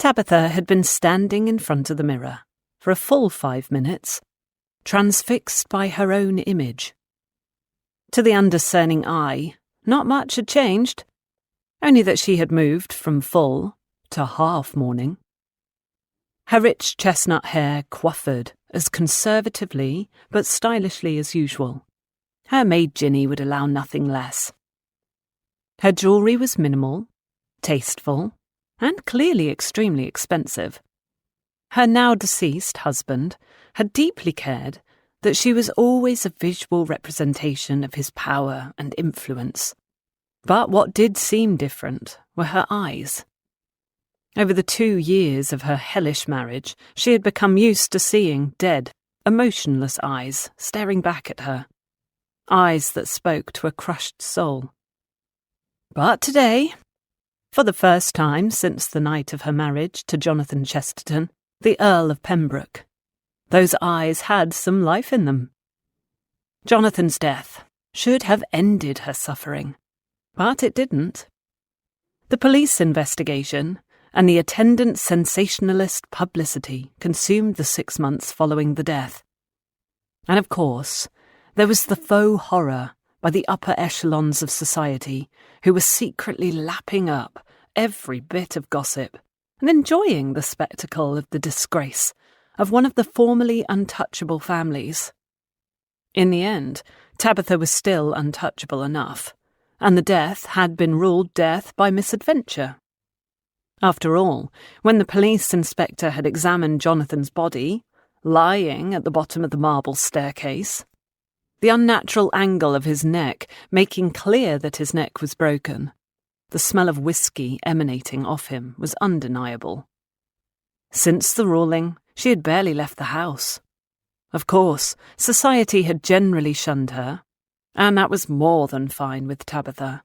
Tabitha had been standing in front of the mirror for a full 5 minutes, transfixed by her own image. To the undiscerning eye, not much had changed, only that she had moved from full to half mourning. Her rich chestnut hair coiffured as conservatively but stylishly as usual. Her maid Ginny would allow nothing less. Her jewellery was minimal, tasteful, and clearly extremely expensive. Her now-deceased husband had deeply cared that she was always a visual representation of his power and influence. But what did seem different were her eyes. Over the 2 years of her hellish marriage, she had become used to seeing dead, emotionless eyes staring back at her. Eyes that spoke to a crushed soul. But today, for the first time since the night of her marriage to Jonathan Chesterton, the Earl of Pembroke, those eyes had some life in them. Jonathan's death should have ended her suffering, but it didn't. The police investigation and the attendant sensationalist publicity consumed the 6 months following the death. And of course, there was the faux horror by the upper echelons of society who were secretly lapping up every bit of gossip and enjoying the spectacle of the disgrace of one of the formerly untouchable families. In the end, Tabitha was still untouchable enough, and the death had been ruled death by misadventure. After all, when the police inspector had examined Jonathan's body, lying at the bottom of the marble staircase, the unnatural angle of his neck making clear that his neck was broken, the smell of whiskey emanating off him was undeniable. Since the ruling, she had barely left the house. Of course, society had generally shunned her, and that was more than fine with Tabitha.